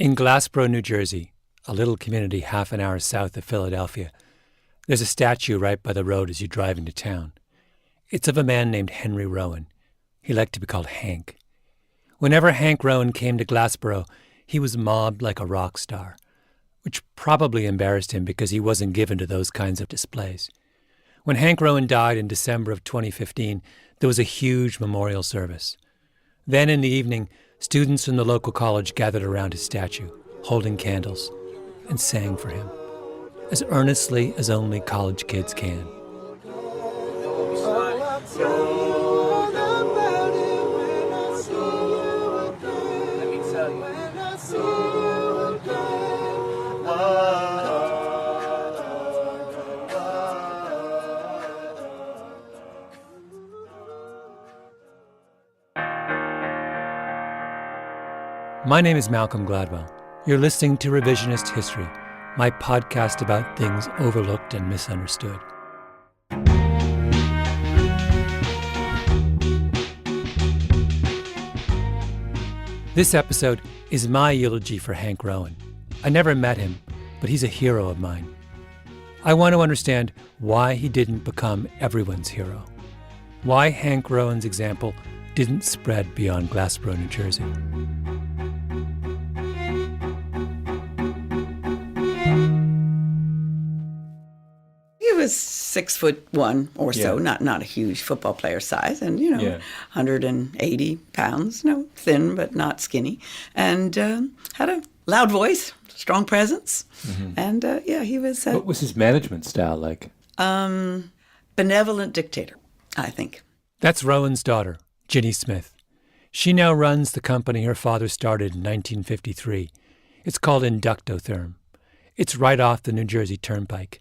In Glassboro, New Jersey, a little community half an hour south of Philadelphia, there's a statue right by the road as you drive into town. It's of a man named Henry Rowan. He liked to be called Hank. Whenever Hank Rowan came to Glassboro, he was mobbed like a rock star, which probably embarrassed him because he wasn't given to those kinds of displays. When Hank Rowan died in December of 2015, there was a huge memorial service. Then in the evening, students from the local college gathered around his statue, holding candles, and sang for him, as earnestly as only college kids can. My name is Malcolm Gladwell. You're listening to Revisionist History, my podcast about things overlooked and misunderstood. This episode is my eulogy for Hank Rowan. I never met him, but he's a hero of mine. I want to understand why he didn't become everyone's hero. Why Hank Rowan's example didn't spread beyond Glassboro, New Jersey. He was 6'1" or so, not a huge football player size, and 180 pounds, thin but not skinny, and had a loud voice, strong presence, and he was. What was his management style like? Benevolent dictator, I think. That's Rowan's daughter, Ginny Smith. She now runs the company her father started in 1953. It's called Inductotherm. It's right off the New Jersey Turnpike.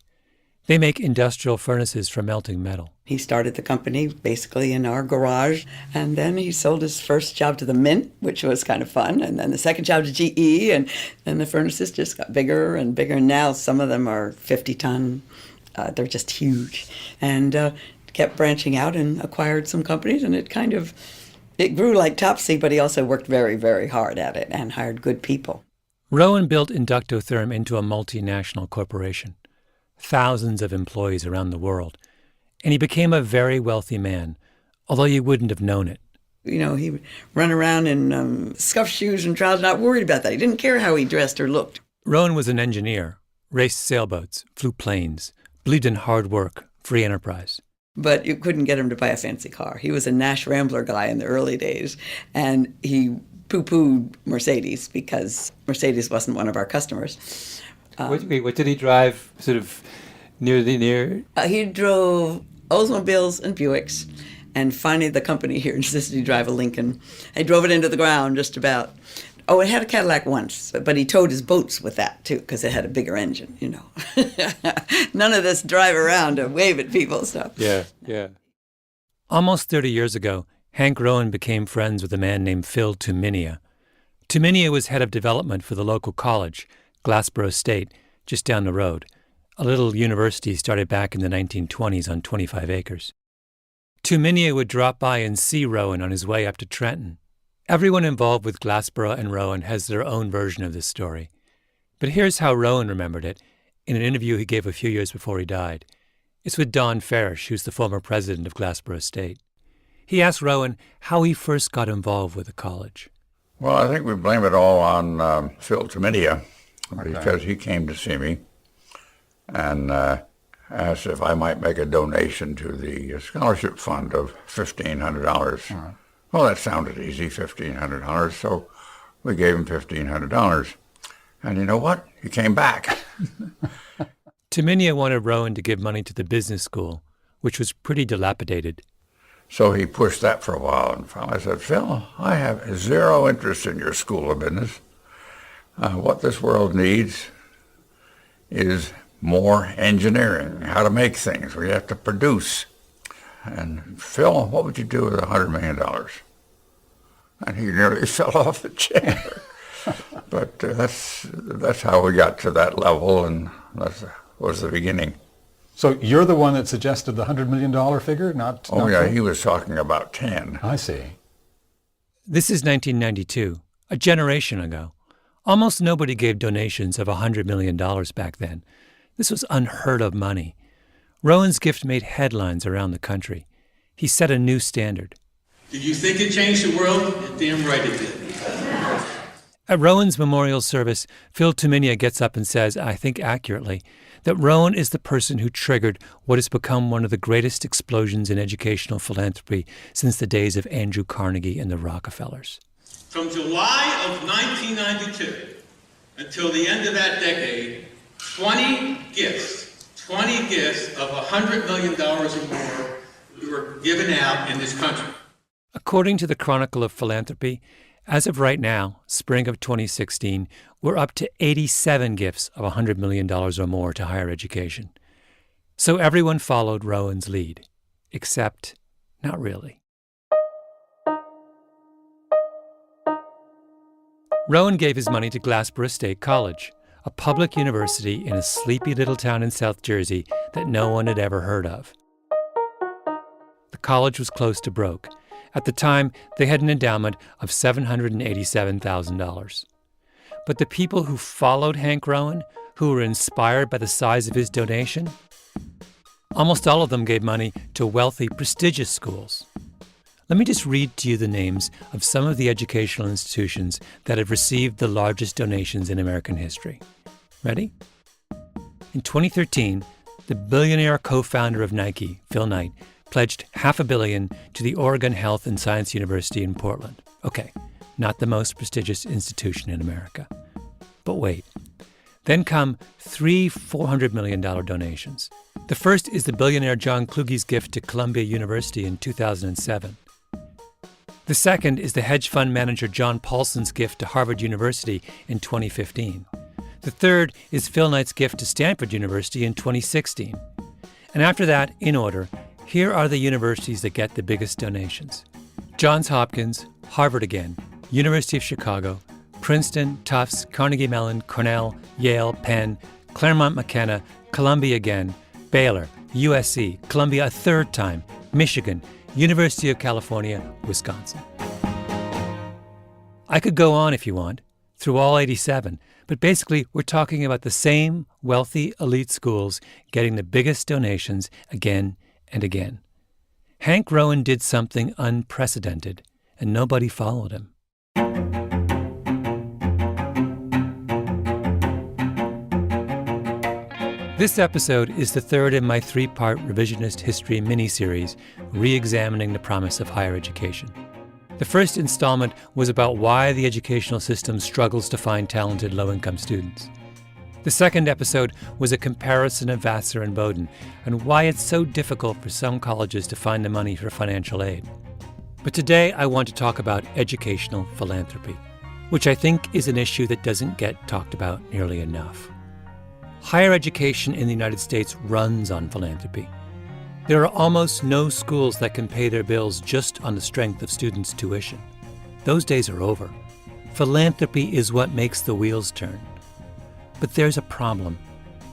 They make industrial furnaces for melting metal. He started the company basically in our garage, and then he sold his first job to the Mint, which was kind of fun, and then the second job to GE, and then the furnaces just got bigger and bigger. Now some of them are 50-ton. They're just huge. And kept branching out and acquired some companies, and it grew like Topsy, but he also worked very, very hard at it and hired good people. Rowan built Inductotherm into a multinational corporation. Thousands of employees around the world, and he became a very wealthy man, although you wouldn't have known it. He would run around in scuffed shoes and trousers, not worried about that. He didn't care how he dressed or looked. Rowan was an engineer, raced sailboats, flew planes, believed in hard work, free enterprise. But you couldn't get him to buy a fancy car. He was a Nash Rambler guy in the early days, and he poo-pooed Mercedes because Mercedes wasn't one of our customers. What did he drive sort of near? He drove Oldsmobiles and Buicks, and finally the company here insisted he drive a Lincoln. He drove it into the ground just about. Oh, it had a Cadillac once, but he towed his boats with that too because it had a bigger engine, None of this drive around and wave at people stuff. Yeah. Almost 30 years ago, Hank Rowan became friends with a man named Phil Tuminia. Tuminia was head of development for the local college, Glassboro State, just down the road, a little university started back in the 1920s on 25 acres. Tuminia would drop by and see Rowan on his way up to Trenton. Everyone involved with Glassboro and Rowan has their own version of this story. But here's how Rowan remembered it in an interview he gave a few years before he died. It's with Don Farish, who's the former president of Glassboro State. He asked Rowan how he first got involved with the college. Well, I think we blame it all on Phil Tuminia. Because he came to see me and asked if I might make a donation to the scholarship fund of $1,500. Right. Well, that sounded easy, $1,500, so we gave him $1,500. And you know what? He came back. Tuminia wanted Rowan to give money to the business school, which was pretty dilapidated. So he pushed that for a while, and finally I said, Phil, I have zero interest in your school of business. What this world needs is more engineering, how to make things. We have to produce. And Phil, what would you do with $100 million? And he nearly fell off the chair. But that's how we got to that level, and that was the beginning. So you're the one that suggested the $100 million figure, not yeah, he was talking about 10. I see. This is 1992, a generation ago. Almost nobody gave donations of $100 million back then. This was unheard of money. Rowan's gift made headlines around the country. He set a new standard. Did you think it changed the world? You're damn right it did. At Rowan's memorial service, Phil Tuminia gets up and says, I think accurately, that Rowan is the person who triggered what has become one of the greatest explosions in educational philanthropy since the days of Andrew Carnegie and the Rockefellers. From July of 1992 until the end of that decade, 20 gifts of $100 million or more were given out in this country. According to the Chronicle of Philanthropy, as of right now, spring of 2016, we're up to 87 gifts of $100 million or more to higher education. So everyone followed Rowan's lead, except not really. Rowan gave his money to Glassboro State College, a public university in a sleepy little town in South Jersey that no one had ever heard of. The college was close to broke. At the time, they had an endowment of $787,000. But the people who followed Hank Rowan, who were inspired by the size of his donation, almost all of them gave money to wealthy, prestigious schools. Let me just read to you the names of some of the educational institutions that have received the largest donations in American history. Ready? In 2013, the billionaire co-founder of Nike, Phil Knight, pledged $500 million to the Oregon Health and Science University in Portland. Okay, not the most prestigious institution in America. But wait. Then come three $400 million donations. The first is the billionaire John Kluge's gift to Columbia University in 2007. The second is the hedge fund manager John Paulson's gift to Harvard University in 2015. The third is Phil Knight's gift to Stanford University in 2016. And after that, in order, here are the universities that get the biggest donations: Johns Hopkins, Harvard again, University of Chicago, Princeton, Tufts, Carnegie Mellon, Cornell, Yale, Penn, Claremont McKenna, Columbia again, Baylor, USC, Columbia a third time, Michigan, University of California, Wisconsin. I could go on if you want, through all 87, but basically we're talking about the same wealthy elite schools getting the biggest donations again and again. Hank Rowan did something unprecedented, and nobody followed him. This episode is the third in my three-part revisionist history mini-series, re-examining the promise of higher education. The first installment was about why the educational system struggles to find talented low-income students. The second episode was a comparison of Vassar and Bowdoin and why it's so difficult for some colleges to find the money for financial aid. But today I want to talk about educational philanthropy, which I think is an issue that doesn't get talked about nearly enough. Higher education in the United States runs on philanthropy. There are almost no schools that can pay their bills just on the strength of students' tuition. Those days are over. Philanthropy is what makes the wheels turn. But there's a problem.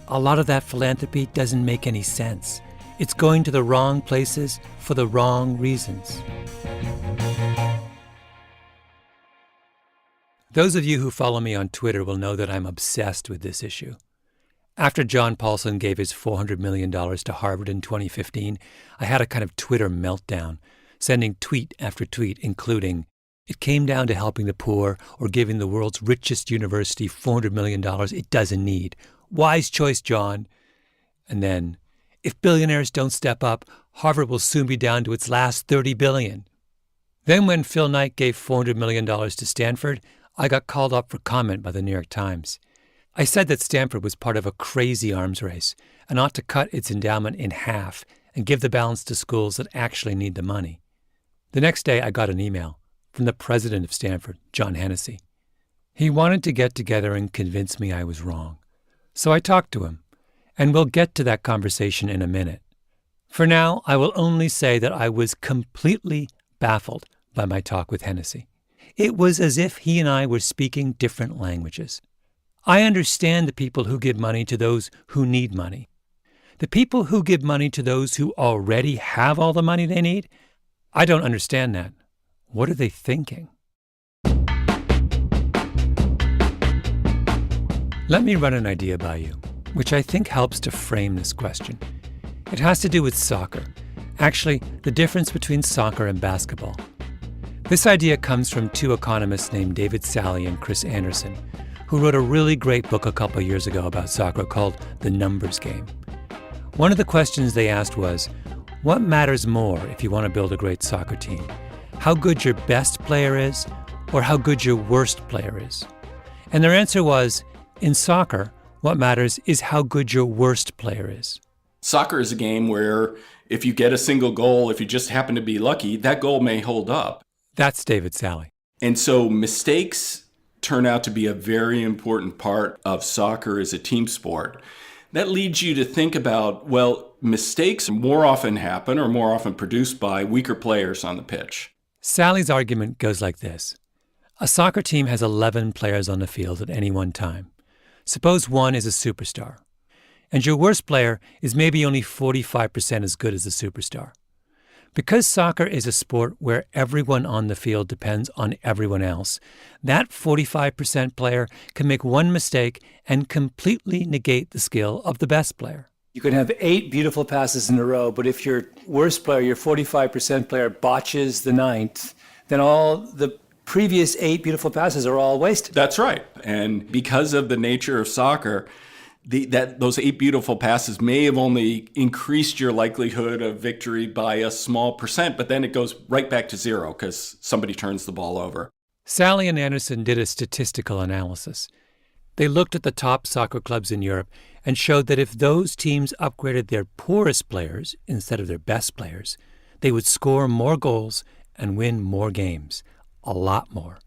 A lot of that philanthropy doesn't make any sense. It's going to the wrong places for the wrong reasons. Those of you who follow me on Twitter will know that I'm obsessed with this issue. After John Paulson gave his $400 million to Harvard in 2015, I had a kind of Twitter meltdown, sending tweet after tweet, including, "It came down to helping the poor or giving the world's richest university $400 million it doesn't need. Wise choice, John." And then, "If billionaires don't step up, Harvard will soon be down to its last $30 billion. Then when Phil Knight gave $400 million to Stanford, I got called up for comment by the New York Times. I said that Stanford was part of a crazy arms race and ought to cut its endowment in half and give the balance to schools that actually need the money. The next day, I got an email from the president of Stanford, John Hennessy. He wanted to get together and convince me I was wrong. So I talked to him, and we'll get to that conversation in a minute. For now, I will only say that I was completely baffled by my talk with Hennessy. It was as if he and I were speaking different languages. I understand the people who give money to those who need money. The people who give money to those who already have all the money they need, I don't understand that. What are they thinking? Let me run an idea by you, which I think helps to frame this question. It has to do with soccer. Actually, the difference between soccer and basketball. This idea comes from two economists named David Sally and Chris Andersen, who wrote a really great book a couple years ago about soccer called The Numbers Game. One of the questions they asked was, what matters more if you want to build a great soccer team? How good your best player is, or how good your worst player is? And their answer was, in soccer, what matters is how good your worst player is. Soccer is a game where if you get a single goal, if you just happen to be lucky, that goal may hold up. That's David Sally. And so mistakes turn out to be a very important part of soccer as a team sport. That leads you to think about, well, mistakes more often happen or more often produced by weaker players on the pitch. Sally's argument goes like this. A soccer team has 11 players on the field at any one time. Suppose one is a superstar, and your worst player is maybe only 45% as good as the superstar. Because soccer is a sport where everyone on the field depends on everyone else, that 45% player can make one mistake and completely negate the skill of the best player. You can have 8 beautiful passes in a row, but if your worst player, your 45% player, botches the 9th, then all the previous 8 beautiful passes are all wasted. That's right. And because of the nature of soccer, those 8 beautiful passes may have only increased your likelihood of victory by a small percent, but then it goes right back to zero because somebody turns the ball over. Sally and Andersen did a statistical analysis. They looked at the top soccer clubs in Europe and showed that if those teams upgraded their poorest players instead of their best players, they would score more goals and win more games. A lot more.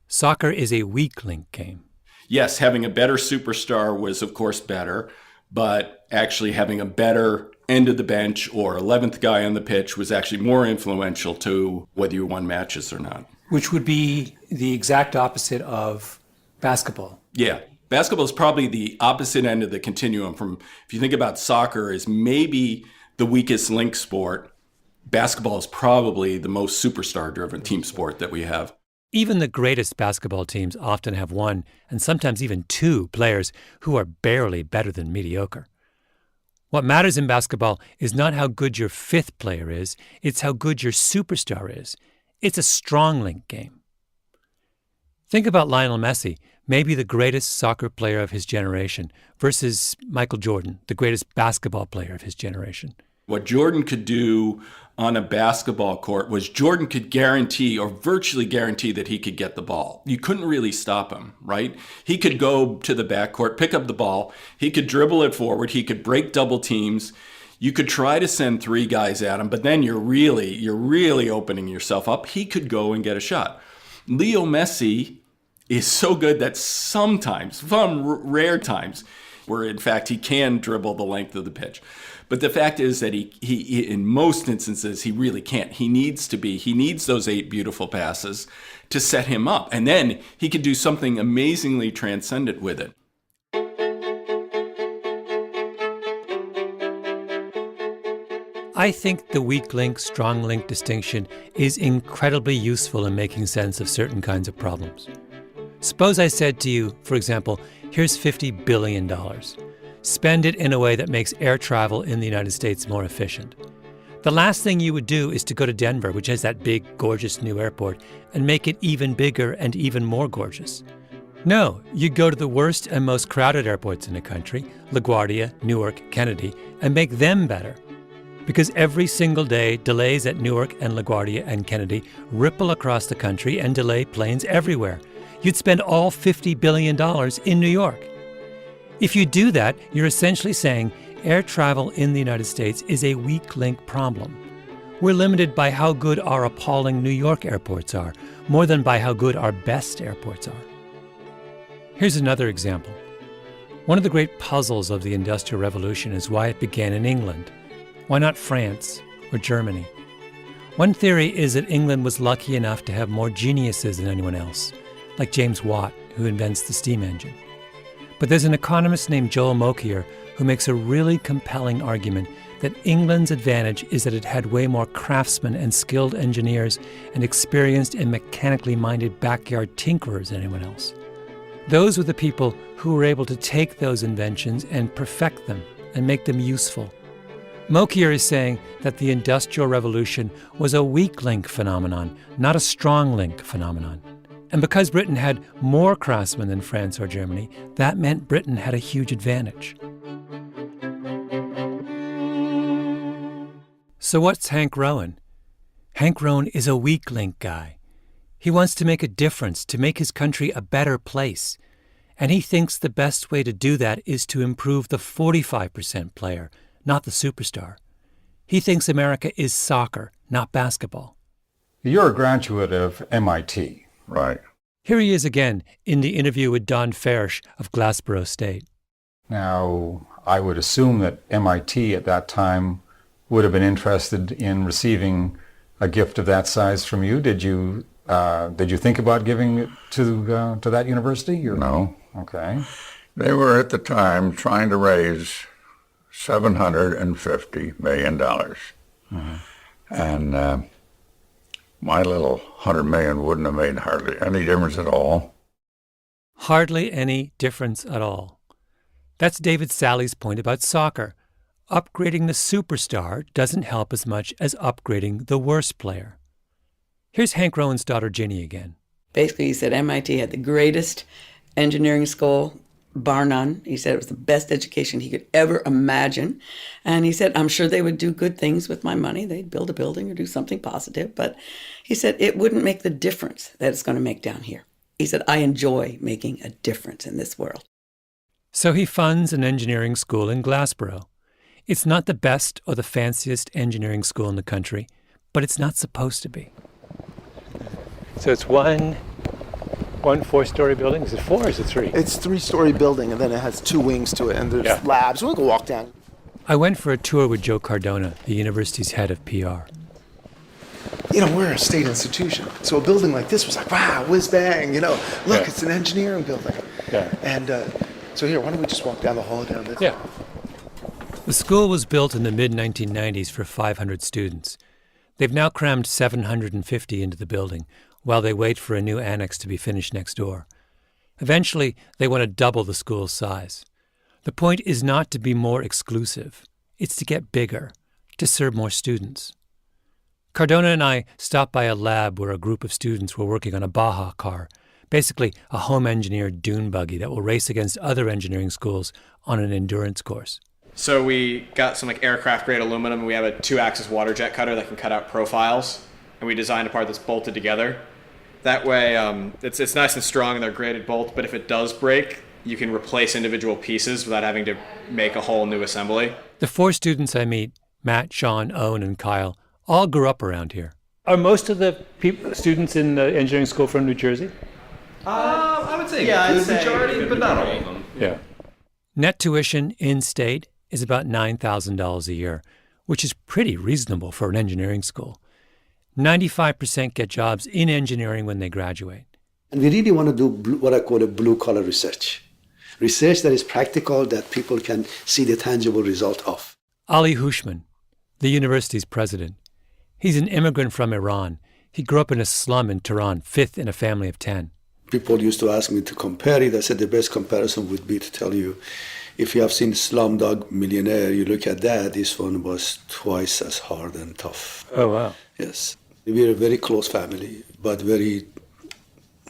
Soccer is a weak link game. Yes, having a better superstar was, of course, better, but actually having a better end of the bench or 11th guy on the pitch was actually more influential to whether you won matches or not. Which would be the exact opposite of basketball. Yeah. Basketball is probably the opposite end of the continuum from, if you think about soccer as maybe the weakest link sport, basketball is probably the most superstar-driven team sport that we have. Even the greatest basketball teams often have 1 and sometimes even 2 players who are barely better than mediocre. What matters in basketball is not how good your 5th player is, it's how good your superstar is. It's a strong link game. Think about Lionel Messi, maybe the greatest soccer player of his generation, versus Michael Jordan, the greatest basketball player of his generation. What Jordan could do on a basketball court was Jordan could guarantee or virtually guarantee that he could get the ball. You couldn't really stop him, right? He could go to the backcourt, pick up the ball. He could dribble it forward. He could break double teams. You could try to send 3 guys at him, but then you're really opening yourself up. He could go and get a shot. Leo Messi is so good that sometimes, some rare times, where in fact he can dribble the length of the pitch. But the fact is that he in most instances, he really can't. He needs those 8 beautiful passes to set him up. And then he could do something amazingly transcendent with it. I think the weak link, strong link distinction is incredibly useful in making sense of certain kinds of problems. Suppose I said to you, for example, here's $50 billion. Spend it in a way that makes air travel in the United States more efficient. The last thing you would do is to go to Denver, which has that big, gorgeous new airport, and make it even bigger and even more gorgeous. No, you'd go to the worst and most crowded airports in the country, LaGuardia, Newark, Kennedy, and make them better. Because every single day, delays at Newark and LaGuardia and Kennedy ripple across the country and delay planes everywhere. You'd spend all $50 billion in New York. If you do that, you're essentially saying air travel in the United States is a weak link problem. We're limited by how good our appalling New York airports are, more than by how good our best airports are. Here's another example. One of the great puzzles of the Industrial Revolution is why it began in England. Why not France or Germany? One theory is that England was lucky enough to have more geniuses than anyone else, like James Watt, who invents the steam engine. But there's an economist named Joel Mokyr who makes a really compelling argument that England's advantage is that it had way more craftsmen and skilled engineers and experienced and mechanically minded backyard tinkerers than anyone else. Those were the people who were able to take those inventions and perfect them and make them useful. Mokier is saying that the Industrial Revolution was a weak link phenomenon, not a strong link phenomenon. And because Britain had more craftsmen than France or Germany, that meant Britain had a huge advantage. So what's Hank Rowan? Hank Rowan is a weak link guy. He wants to make a difference, to make his country a better place. And he thinks the best way to do that is to improve the 45% player, not the superstar. He thinks America is soccer, not basketball. You're a graduate of MIT. Right. Here he is again in the interview with Don Farish of Glassboro State. Now, I would assume that MIT at that time would have been interested in receiving a gift of that size from you. Did you think about giving it to that university? Or? No. Okay. They were at the time trying to raise $750 million. Mm-hmm. And my little $100 million wouldn't have made hardly any difference at all. Hardly any difference at all. That's David Sally's point about soccer. Upgrading the superstar doesn't help as much as upgrading the worst player. Here's Hank Rowan's daughter Ginny again. Basically, he said MIT had the greatest engineering school, bar none. He said it was the best education he could ever imagine. And he said, I'm sure they would do good things with my money. They'd build a building or do something positive. But he said it wouldn't make the difference that it's going to make down here. He said, I enjoy making a difference in this world. So he funds an engineering school in Glassboro. It's not the best or the fanciest engineering school in the country, but it's not supposed to be. So it's one 4-story building? Is it 4 or is it 3? It's 3-story building, and then it has 2 wings to it, and there's labs. We'll go walk down. I went for a tour with Joe Cardona, the university's head of PR. You know, we're a state institution, so a building like this was like, wow, whiz bang, you know, look, it's an engineering building. Yeah. And so here, why don't we just walk down the hall down this? Yeah. The school was built in the mid-1990s for 500 students. They've now crammed 750 into the building, while they wait for a new annex to be finished next door. Eventually, they want to double the school's size. The point is not to be more exclusive. It's to get bigger, to serve more students. Cardona and I stopped by a lab where a group of students were working on a Baja car, basically a home-engineered dune buggy that will race against other engineering schools on an endurance course. So we got some aircraft-grade aluminum, and we have a 2-axis water jet cutter that can cut out profiles, and we designed a part that's bolted together. That way, it's nice and strong, and they're graded bolts, but if it does break, you can replace individual pieces without having to make a whole new assembly. The 4 students I meet, Matt, Sean, Owen, and Kyle, all grew up around here. Are most of the students in the engineering school from New Jersey? I would say a good majority, but not all of them. Yeah. Net tuition in-state is about $9,000 a year, which is pretty reasonable for an engineering school. 95% get jobs in engineering when they graduate. And we really want to do what I call a blue-collar research. Research that is practical, that people can see the tangible result of. Ali Hushman, the university's president. He's an immigrant from Iran. He grew up in a slum in Tehran, 5th in a family of 10. People used to ask me to compare it. I said the best comparison would be to tell you, if you have seen Slumdog Millionaire, you look at that, this one was twice as hard and tough. Oh, wow. Yes. We're a very close family, but very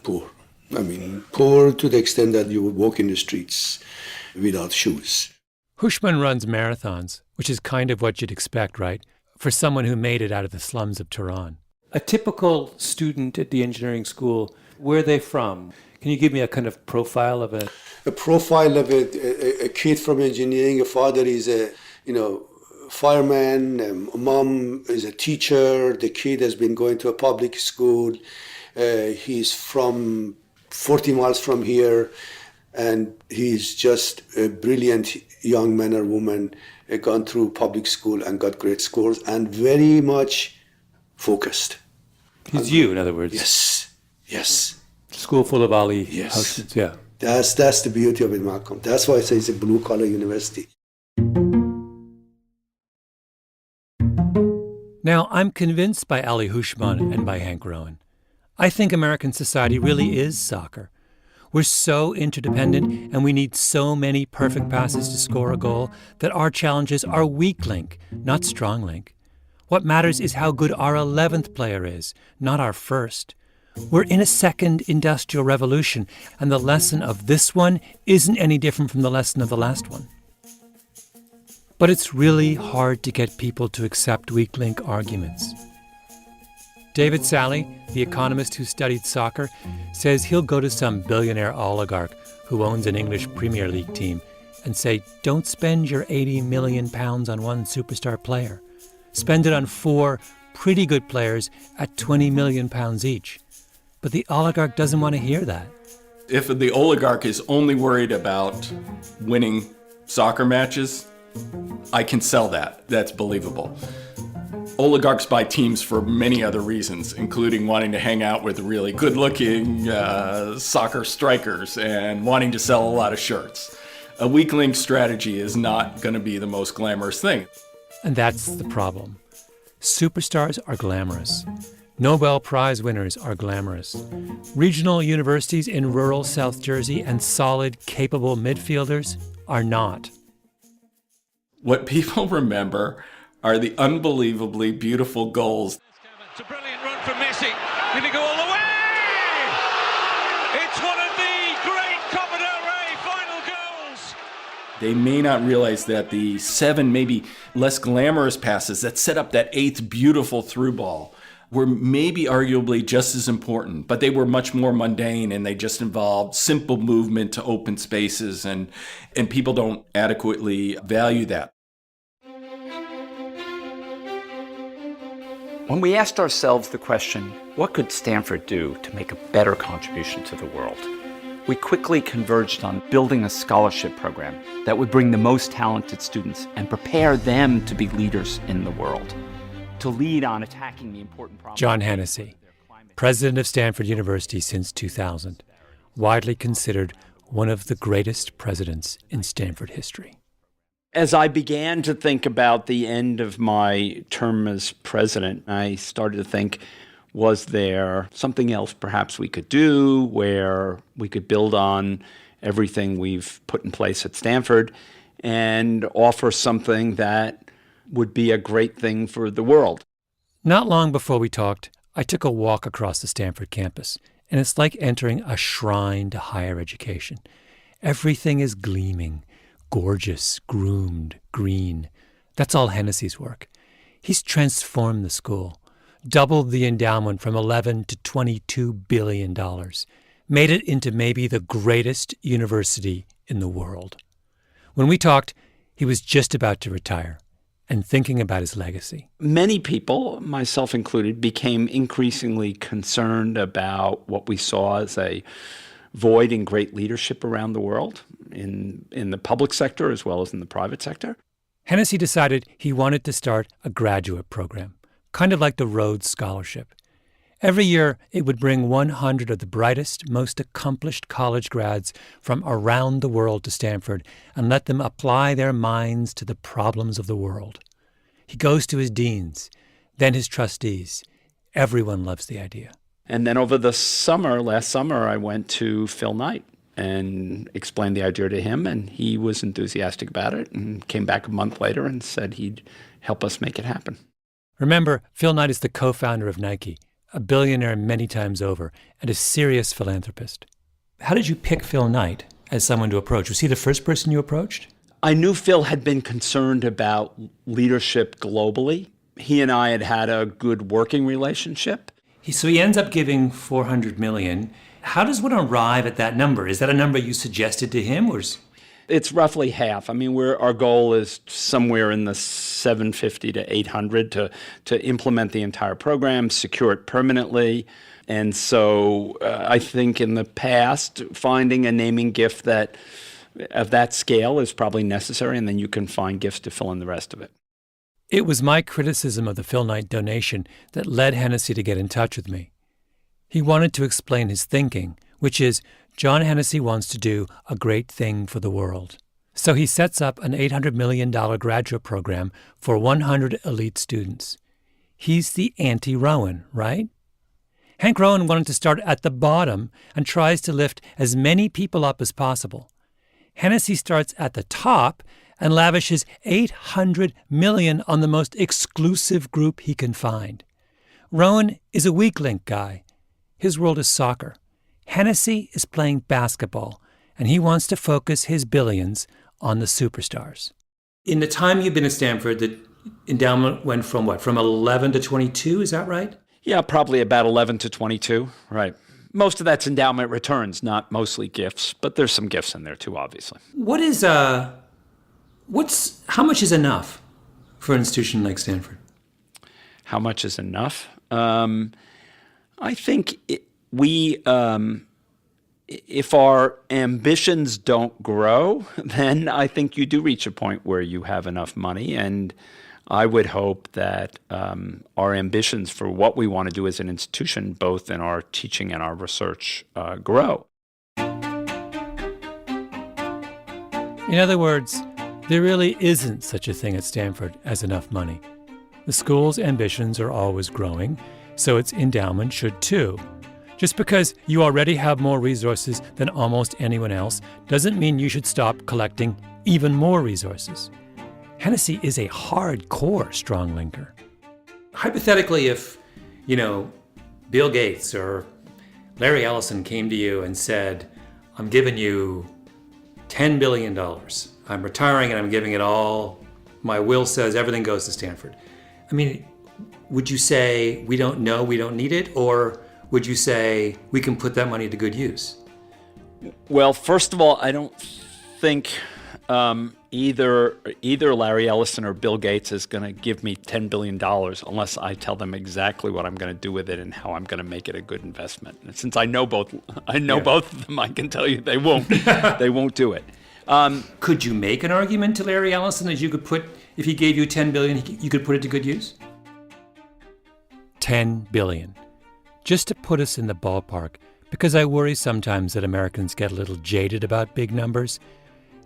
poor. I mean, poor to the extent that you would walk in the streets without shoes. Hushman runs marathons, which is kind of what you'd expect, right, for someone who made it out of the slums of Tehran. A typical student at the engineering school, where are they from? Can you give me a kind of profile of a profile of a kid from engineering? A father is a fireman. A mom is a teacher. The kid has been going to a public school. He's from 40 miles from here, and he's just a brilliant young man or woman, gone through public school and got great scores and very much focused. He's you, in other words. Yes. School full of Ali. Yes. Yeah. That's the beauty of it, Malcolm. That's why I say it's a blue-collar university. Now, I'm convinced by Ali Hushman and by Hank Rowan. I think American society really is soccer. We're so interdependent and we need so many perfect passes to score a goal that our challenges are weak link, not strong link. What matters is how good our 11th player is, not our first. We're in a second industrial revolution, and the lesson of this one isn't any different from the lesson of the last one. But it's really hard to get people to accept weak link arguments. David Sally, the economist who studied soccer, says he'll go to some billionaire oligarch who owns an English Premier League team and say, don't spend your £80 million on one superstar player. Spend it on 4 pretty good players at £20 million each. But the oligarch doesn't want to hear that. If the oligarch is only worried about winning soccer matches, I can sell that. That's believable. Oligarchs buy teams for many other reasons, including wanting to hang out with really good-looking soccer strikers and wanting to sell a lot of shirts. A weak link strategy is not going to be the most glamorous thing. And that's the problem. Superstars are glamorous. Nobel Prize winners are glamorous. Regional universities in rural South Jersey and solid, capable midfielders are not. What people remember are the unbelievably beautiful goals. It's a brilliant run from Messi. Did he go all the way? It's one of the great Copa del Rey final goals. They may not realize that the 7 maybe less glamorous passes that set up that 8th beautiful through ball were maybe arguably just as important, but they were much more mundane and they just involved simple movement to open spaces, and people don't adequately value that. When we asked ourselves the question, what could Stanford do to make a better contribution to the world? We quickly converged on building a scholarship program that would bring the most talented students and prepare them to be leaders in the world, to lead on attacking the important problems. John Hennessy, president of Stanford University since 2000, widely considered one of the greatest presidents in Stanford history. As I began to think about the end of my term as president, I started to think, was there something else perhaps we could do where we could build on everything we've put in place at Stanford and offer something that would be a great thing for the world? Not long before we talked, I took a walk across the Stanford campus, and it's like entering a shrine to higher education. Everything is gleaming, gorgeous, groomed, green. That's all Hennessy's work. He's transformed the school, doubled the endowment from $11 to $22 billion, made it into maybe the greatest university in the world. When we talked, he was just about to retire and thinking about his legacy. Many people, myself included, became increasingly concerned about what we saw as a void in great leadership around the world, in the public sector as well as in the private sector. Hennessy decided he wanted to start a graduate program, kind of like the Rhodes Scholarship. Every year, it would bring 100 of the brightest, most accomplished college grads from around the world to Stanford and let them apply their minds to the problems of the world. He goes to his deans, then his trustees. Everyone loves the idea. And then over the summer, last summer, I went to Phil Knight and explained the idea to him, and he was enthusiastic about it and came back a month later and said he'd help us make it happen. Remember, Phil Knight is the co-founder of Nike, a billionaire many times over, and a serious philanthropist. How did you pick Phil Knight as someone to approach? Was he the first person you approached? I knew Phil had been concerned about leadership globally. He and I had had a good working relationship. So he ends up giving $400 million. How does one arrive at that number? Is that a number you suggested to him, or? It's roughly half. I mean, our goal is somewhere in the 750 to 800 to implement the entire program, secure it permanently. And so I think in the past, finding a naming gift that of that scale is probably necessary, and then you can find gifts to fill in the rest of it. It was my criticism of the Phil Knight donation that led Hennessy to get in touch with me. He wanted to explain his thinking, which is John Hennessy wants to do a great thing for the world. So he sets up an $800 million graduate program for 100 elite students. He's the anti-Rowan, right? Hank Rowan wanted to start at the bottom and tries to lift as many people up as possible. Hennessy starts at the top and lavishes $800 million on the most exclusive group he can find. Rowan is a weak link guy. His world is soccer. Hennessy is playing basketball, and he wants to focus his billions on the superstars. In the time you've been at Stanford, the endowment went from what? From 11 to 22, is that right? Yeah, probably about 11 to 22, right. Most of that's endowment returns, not mostly gifts, but there's some gifts in there too, obviously. How much is enough for an institution like Stanford? How much is enough? I think if our ambitions don't grow, then I think you do reach a point where you have enough money. And I would hope that our ambitions for what we want to do as an institution, both in our teaching and our research, grow. In other words, there really isn't such a thing at Stanford as enough money. The school's ambitions are always growing, so its endowment should too. Just because you already have more resources than almost anyone else doesn't mean you should stop collecting even more resources. Hennessy is a hardcore strong linker. Hypothetically, if, Bill Gates or Larry Ellison came to you and said, I'm giving you $10 billion. I'm retiring and I'm giving it all. My will says everything goes to Stanford. I mean, would you say we don't know, we don't need it? Or would you say we can put that money to good use? Well, first of all, I don't think either Larry Ellison or Bill Gates is going to give me $10 billion unless I tell them exactly what I'm going to do with it and how I'm going to make it a good investment. And since I know both of them, I can tell you they won't. They won't do it. Could you make an argument to Larry Ellison that you could put, if he gave you $10 billion, you could put it to good use? $10 billion. Just to put us in the ballpark, because I worry sometimes that Americans get a little jaded about big numbers,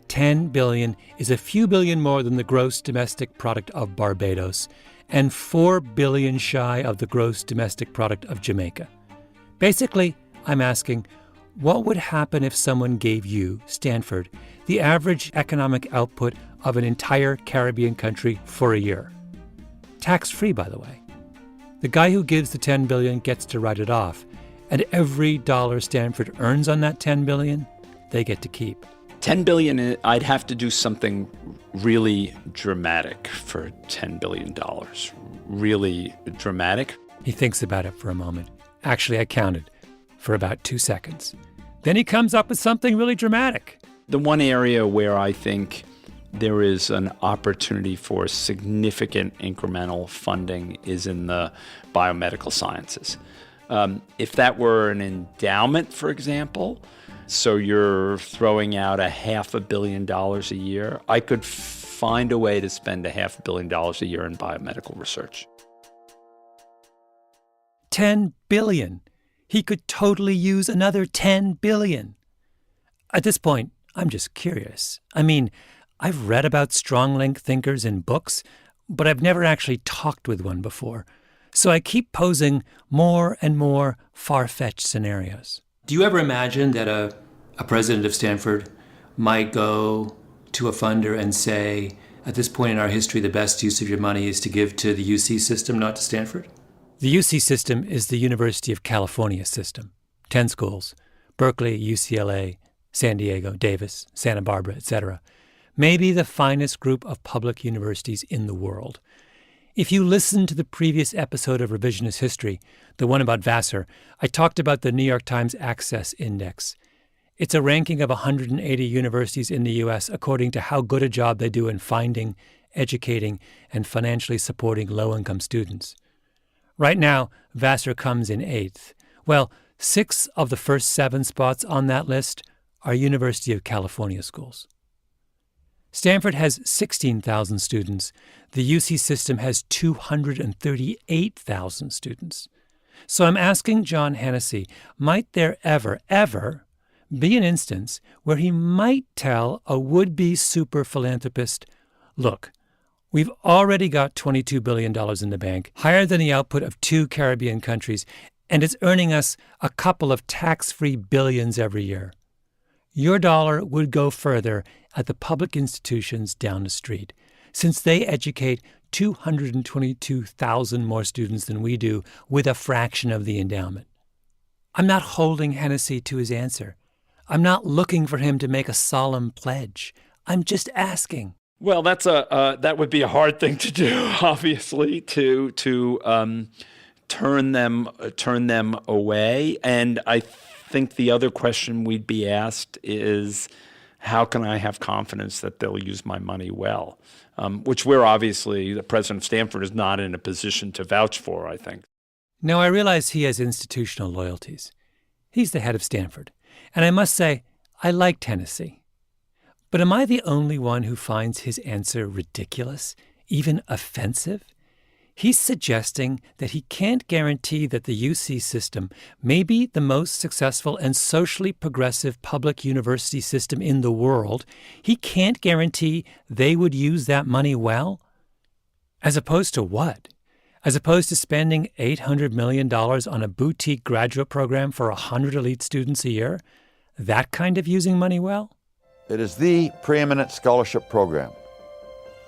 $10 billion is a few billion more than the gross domestic product of Barbados and $4 billion shy of the gross domestic product of Jamaica. Basically, I'm asking, what would happen if someone gave you, Stanford, the average economic output of an entire Caribbean country for a year? Tax-free, by the way. The guy who gives the $10 billion gets to write it off, and every dollar Stanford earns on that $10 billion, they get to keep. $10 billion, I'd have to do something really dramatic for $10 billion. Really dramatic. He thinks about it for a moment. Actually, I counted for about 2 seconds. Then he comes up with something really dramatic. The one area where I think there is an opportunity for significant incremental funding is in the biomedical sciences. If that were an endowment, for example, so you're throwing out $500 million a year, I could find a way to spend $500 million a year in biomedical research. $10 billion. He could totally use another $10 billion. At this point, I'm just curious. I mean, I've read about strong-link thinkers in books, but I've never actually talked with one before. So I keep posing more and more far-fetched scenarios. Do you ever imagine that a president of Stanford might go to a funder and say, at this point in our history, the best use of your money is to give to the UC system, not to Stanford? The UC system is the University of California system. 10 schools: Berkeley, UCLA, San Diego, Davis, Santa Barbara, etc. Maybe the finest group of public universities in the world. If you listen to the previous episode of Revisionist History, the one about Vassar, I talked about the New York Times Access Index. It's a ranking of 180 universities in the U.S. according to how good a job they do in finding, educating, and financially supporting low-income students. Right now, Vassar comes in 8th. Well, 6 of the first 7 spots on that list are University of California schools. Stanford has 16,000 students. The UC system has 238,000 students. So I'm asking John Hennessy, might there ever be an instance where he might tell a would-be super philanthropist, look, we've already got $22 billion in the bank, higher than the output of 2 Caribbean countries, and it's earning us a couple of tax-free billions every year. Your dollar would go further at the public institutions down the street, since they educate 222,000 more students than we do with a fraction of the endowment. I'm not holding Hennessy to his answer. I'm not looking for him to make a solemn pledge. I'm just asking. Well, that would be a hard thing to do, obviously, to turn them away. And I think the other question we'd be asked is, how can I have confidence that they'll use my money well? Which the president of Stanford is not in a position to vouch for, I think. Now, I realize he has institutional loyalties. He's the head of Stanford. And I must say, I like Hennessy. But am I the only one who finds his answer ridiculous, even offensive? He's suggesting that he can't guarantee that the UC system may be the most successful and socially progressive public university system in the world. He can't guarantee they would use that money well? As opposed to what? As opposed to spending $800 million on a boutique graduate program for 100 elite students a year? That kind of using money well? It is the preeminent scholarship program.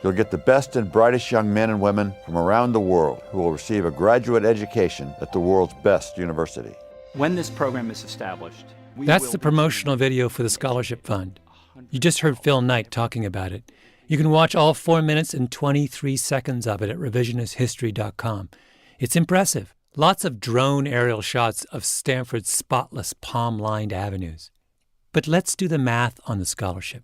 You'll get the best and brightest young men and women from around the world who will receive a graduate education at the world's best university. When this program is established, that's the promotional video for the Scholarship Fund. You just heard Phil Knight talking about it. You can watch all 4 minutes and 23 seconds of it at revisionisthistory.com. It's impressive. Lots of drone aerial shots of Stanford's spotless palm-lined avenues. But let's do the math on the scholarship.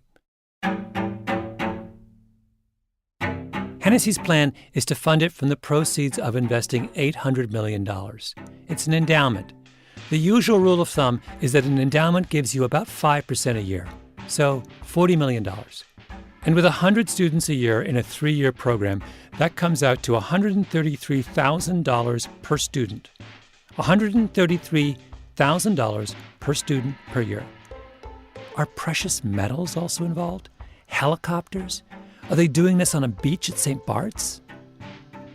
Hennessy's plan is to fund it from the proceeds of investing $800 million. It's an endowment. The usual rule of thumb is that an endowment gives you about 5% a year, so $40 million. And with 100 students a year in a 3-year program, that comes out to $133,000 per student. $133,000 per student per year. Are precious metals also involved? Helicopters? Are they doing this on a beach at St. Bart's?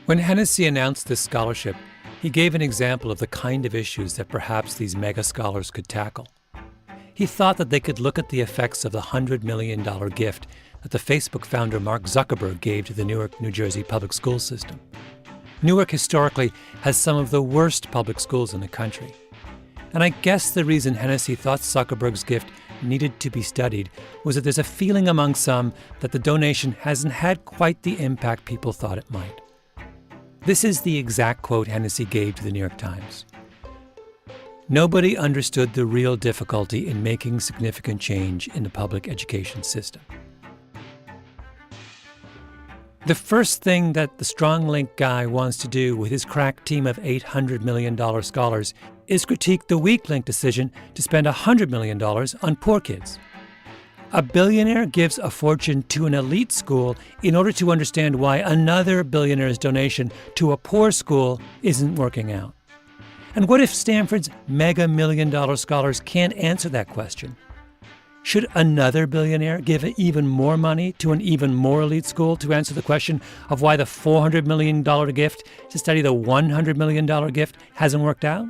When Hennessy announced this scholarship, he gave an example of the kind of issues that perhaps these mega scholars could tackle. He thought that they could look at the effects of the $100 million gift that the Facebook founder Mark Zuckerberg gave to the Newark, New Jersey public school system. Newark historically has some of the worst public schools in the country. And I guess the reason Hennessy thought Zuckerberg's gift needed to be studied was that there's a feeling among some that the donation hasn't had quite the impact people thought it might. This is the exact quote Hennessy gave to the New York Times. Nobody understood the real difficulty in making significant change in the public education system. The first thing that the Strong Link guy wants to do with his crack team of $800 million scholars is critique the weak link decision to spend $100 million on poor kids. A billionaire gives a fortune to an elite school in order to understand why another billionaire's donation to a poor school isn't working out. And what if Stanford's mega million-dollar scholars can't answer that question? Should another billionaire give even more money to an even more elite school to answer the question of why the $400 million gift to study the $100 million gift hasn't worked out?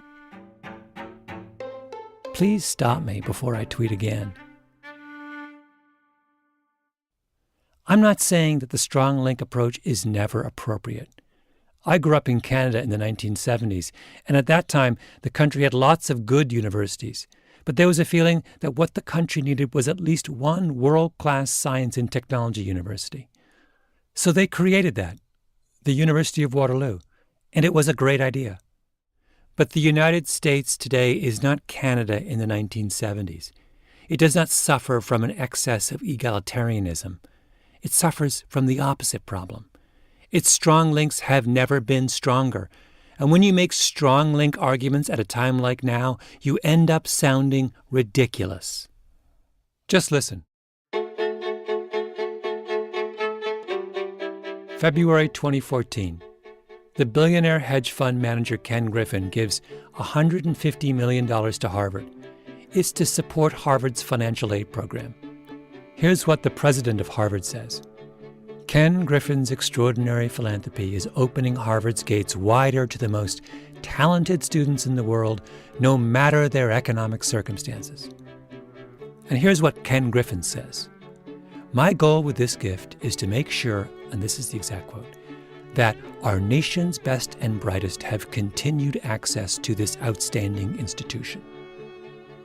Please stop me before I tweet again. I'm not saying that the Strong Link approach is never appropriate. I grew up in Canada in the 1970s, and at that time, the country had lots of good universities. But there was a feeling that what the country needed was at least one world-class science and technology university. So they created that, the University of Waterloo, and it was a great idea. But the United States today is not Canada in the 1970s. It does not suffer from an excess of egalitarianism. It suffers from the opposite problem. Its strong links have never been stronger. And when you make strong link arguments at a time like now, you end up sounding ridiculous. Just listen. February 2014. The billionaire hedge fund manager Ken Griffin gives $150 million to Harvard. It's to support Harvard's financial aid program. Here's what the president of Harvard says. Ken Griffin's extraordinary philanthropy is opening Harvard's gates wider to the most talented students in the world, no matter their economic circumstances. And here's what Ken Griffin says. My goal with this gift is to make sure, and this is the exact quote, that our nation's best and brightest have continued access to this outstanding institution.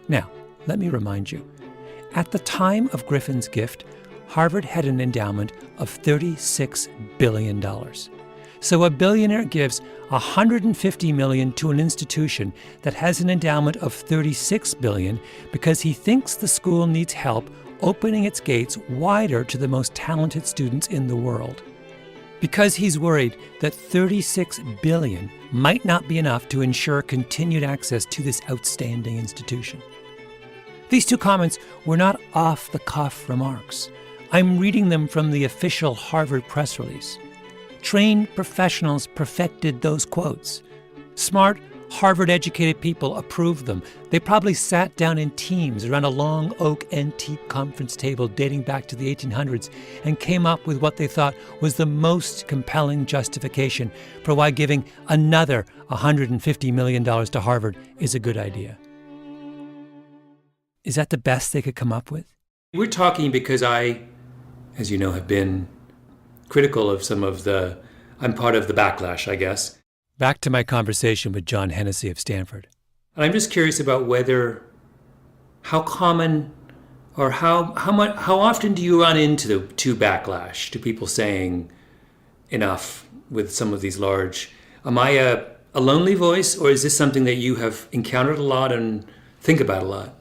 Now, let me remind you, at the time of Griffin's gift, Harvard had an endowment of $36 billion. So a billionaire gives $150 million to an institution that has an endowment of $36 billion because he thinks the school needs help opening its gates wider to the most talented students in the world. Because he's worried that $36 billion might not be enough to ensure continued access to this outstanding institution. These two comments were not off-the-cuff remarks. I'm reading them from the official Harvard press release. Trained professionals perfected those quotes. Smart, Harvard-educated people approved them. They probably sat down in teams around a long oak antique conference table dating back to the 1800s and came up with what they thought was the most compelling justification for why giving another $150 million to Harvard is a good idea. Is that the best they could come up with? We're talking because I, as you know, have been critical of I'm part of the backlash, I guess. Back to my conversation with John Hennessy of Stanford. And I'm just curious about how common or how often do you run into backlash, to people saying enough with some of these large, am I a lonely voice, or is this something that you have encountered a lot and think about a lot?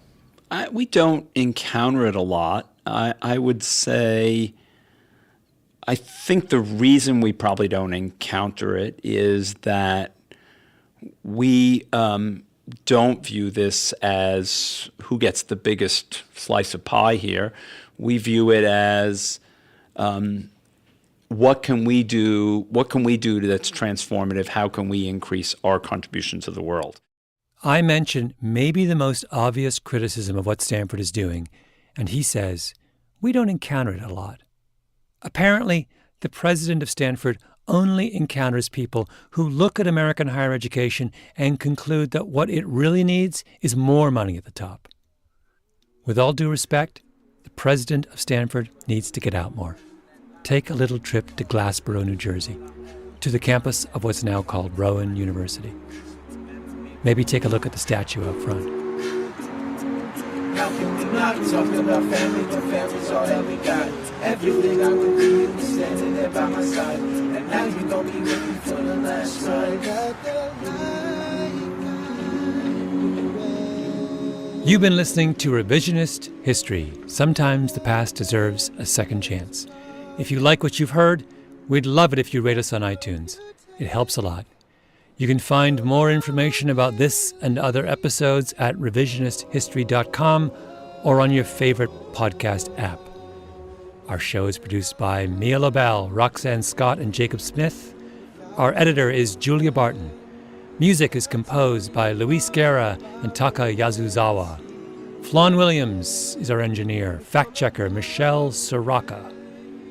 We don't encounter it a lot. I would say, I think the reason we probably don't encounter it is that we don't view this as who gets the biggest slice of pie here. We view it as what can we do that's transformative? How can we increase our contribution to the world? I mentioned maybe the most obvious criticism of what Stanford is doing, and he says, we don't encounter it a lot. Apparently, the president of Stanford only encounters people who look at American higher education and conclude that what it really needs is more money at the top. With all due respect, the president of Stanford needs to get out more. Take a little trip to Glassboro, New Jersey, to the campus of what's now called Rowan University. Maybe take a look at the statue up front. How can we not talk about family when family's all that we got? Everything I would do, you were standing there by my side. And now you gon' be with me for the last ride. You've been listening to Revisionist History. Sometimes the past deserves a second chance. If you like what you've heard, we'd love it if you rate us on iTunes. It helps a lot. You can find more information about this and other episodes at revisionisthistory.com or on your favorite podcast app. Our show is produced by Mia Lobel, Roxanne Scott, and Jacob Smith. Our editor is Julia Barton. Music is composed by Luis Guerra and Taka Yasuzawa. Flawn Williams is our engineer. Fact-checker Michelle Soraka.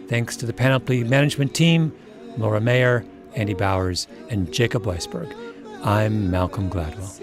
Thanks to the Panoply management team, Laura Mayer, Andy Bowers, and Jacob Weisberg. I'm Malcolm Gladwell.